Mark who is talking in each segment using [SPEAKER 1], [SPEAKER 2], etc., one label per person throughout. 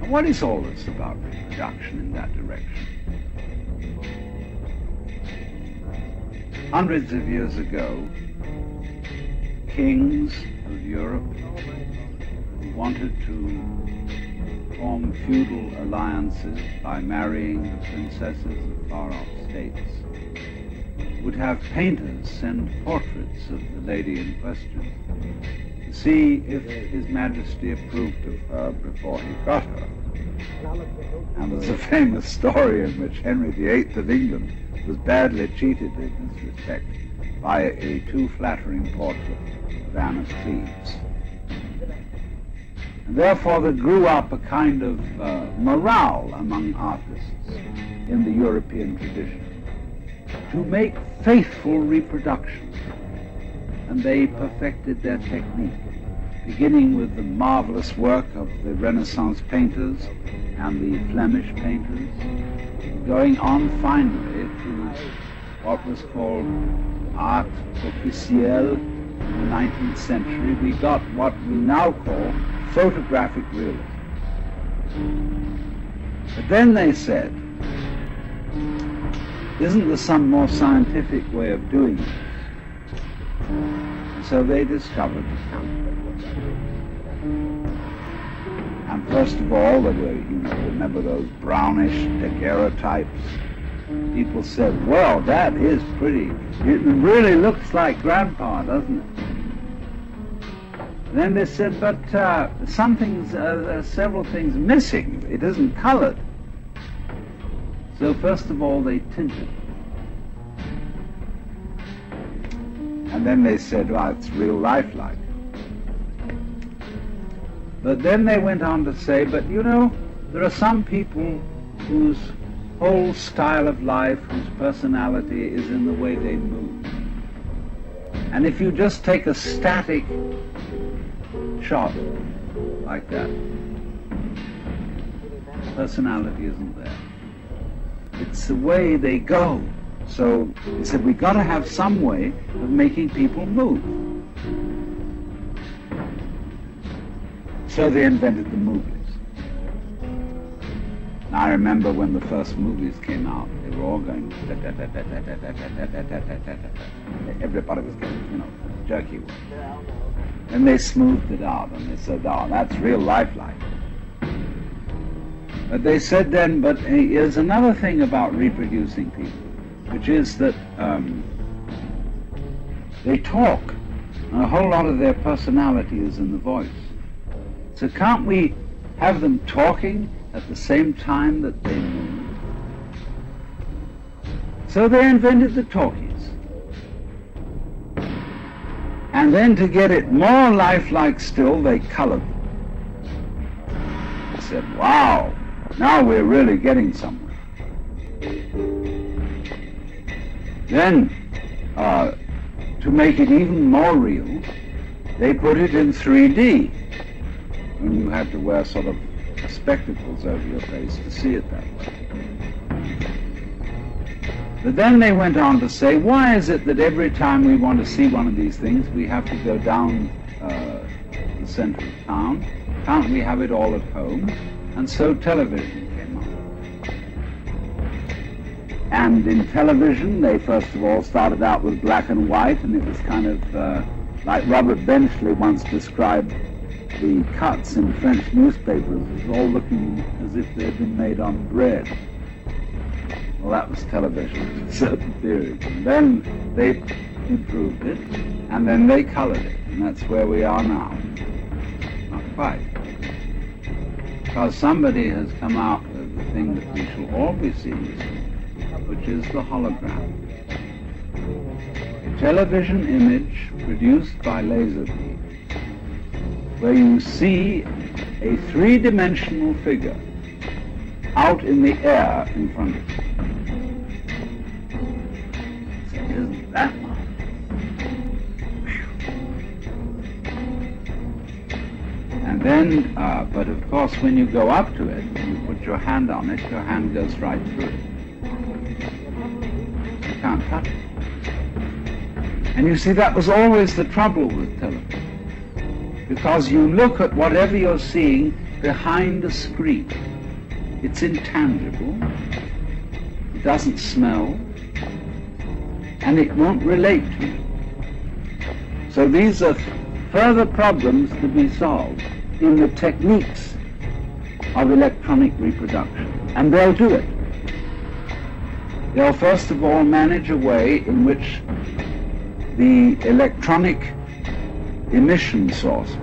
[SPEAKER 1] And what is all this about reproduction in that direction? Hundreds of years ago, kings of Europe who wanted to form feudal alliances by marrying the princesses of far-off states would have painters send portraits of the lady in question to see if His Majesty approved of her before he got her. And there's a famous story in which Henry VIII of England was badly cheated in this respect by a too flattering portrait of Anne of Cleves. And therefore there grew up a kind of morale among artists in the European tradition to make faithful reproductions. And they perfected their technique, beginning with the marvelous work of the Renaissance painters and the Flemish painters, going on finally to what was called art officielle in the 19th century. We got what we now call photographic realism. But then they said, isn't there some more scientific way of doing this? So they discovered the camera. And first of all, there were, remember those brownish daguerreotypes? People said, well, that is pretty. It really looks like Grandpa, doesn't it? Then they said, but some things, there are several things missing. It isn't colored. So first of all, they tinted. And then they said, well, it's real lifelike. But then they went on to say, but there are some people whose whole style of life, whose personality is in the way they move. And if you just take a static shot like that, personality isn't there. It's the way they go. So he said, we've got to have some way of making people move. So they invented the movies. And I remember when the first movies came out, they were all going, everybody was getting, jerky work. And they smoothed it out and they said, oh, that's real lifelike. But they said then, but here's another thing about reproducing people, which is that they talk, and a whole lot of their personality is in the voice. So can't we have them talking at the same time that they move? So they invented the talkies. And then to get it more lifelike still, they colored them. They said, wow, now we're really getting somewhere. Then, to make it even more real, they put it in 3D. And you had to wear sort of spectacles over your face to see it that way. But then they went on to say, why is it that every time we want to see one of these things, we have to go down the center of town? Can't we have it all at home? And so television came on. And in television, they first of all started out with black and white, and it was kind of like Robert Benchley once described the cuts in French newspapers as all looking as if they had been made on bread. Well, that was television to a certain period. And then they improved it, and then they colored it, and that's where we are now. Not quite. Because somebody has come out with the thing that we shall all be seeing, which is the hologram. A television image produced by laser beam, where you see a three-dimensional figure out in the air in front of you. So isn't that much? And then, but of course, when you go up to it, and you put your hand on it, your hand goes right through it. You can't touch it. And you see, that was always the trouble with television. Because you look at whatever you're seeing behind a screen. It's intangible, it doesn't smell, and it won't relate to you. So these are further problems to be solved in the techniques of electronic reproduction. And they'll do it. They'll first of all manage a way in which the electronic emission sources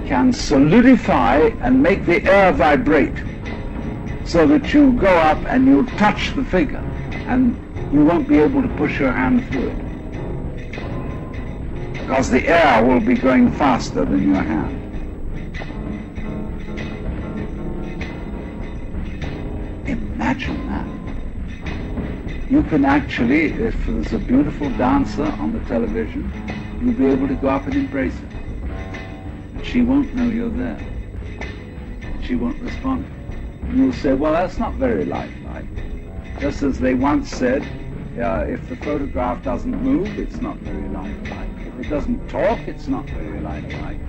[SPEAKER 1] can solidify and make the air vibrate so that you go up and you touch the figure and you won't be able to push your hand through it because the air will be going faster than your hand. Imagine that. You can actually, if there's a beautiful dancer on the television, you'll be able to go up and embrace her. And she won't know you're there. She won't respond. And you'll say, well, that's not very lifelike. Just as they once said, if the photograph doesn't move, it's not very lifelike. If it doesn't talk, it's not very lifelike.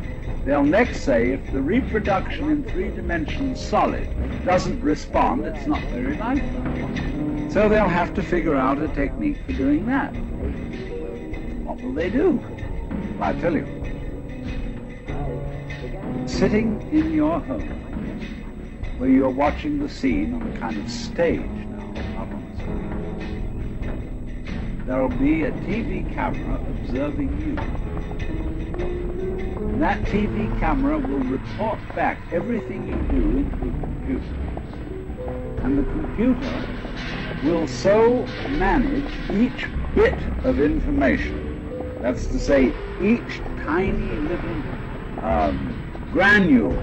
[SPEAKER 1] They'll next say, if the reproduction in 3 dimensions solid doesn't respond, it's not very lifelike. So they'll have to figure out a technique for doing that. What will they do? Well, I'll tell you. Sitting in your home, where you're watching the scene on a kind of stage now, not on the screen, there'll be a TV camera observing you. And that TV camera will report back everything you do into a computer. And the computer will so manage each bit of information, that's to say, each tiny little granule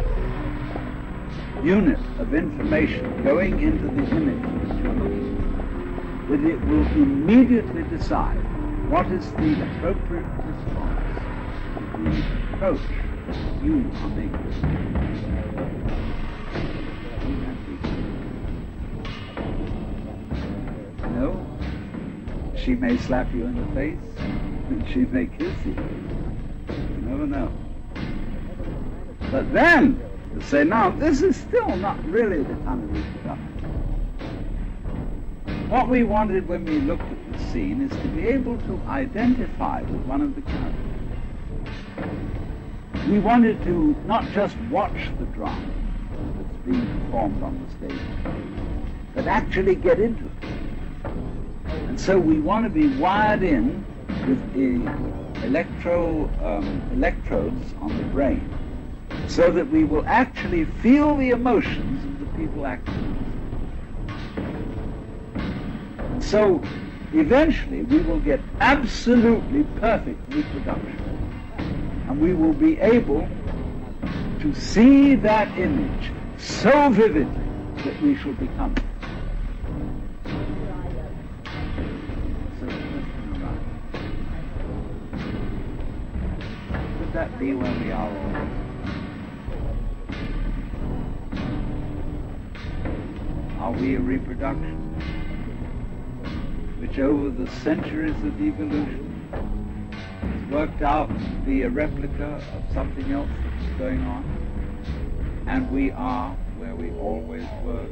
[SPEAKER 1] unit of information going into the image that you're looking at, that it will immediately decide what is the appropriate response to the approach you are making. No, she may slap you in the face, and she may kiss you. You never know. But then, to say, now, this is still not really the kind of reproduction. What we wanted when we looked at the scene is to be able to identify with one of the characters. We wanted to not just watch the drama that's being performed on the stage, but actually get into it. And so we want to be wired in with the electrodes on the brain, so that we will actually feel the emotions of the people acting. And so eventually we will get absolutely perfect reproduction. And we will be able to see that image so vividly that we shall become it. Could that be where we are already? Are we a reproduction which over the centuries of evolution has worked out to be a replica of something else that's going on? And we are where we always were.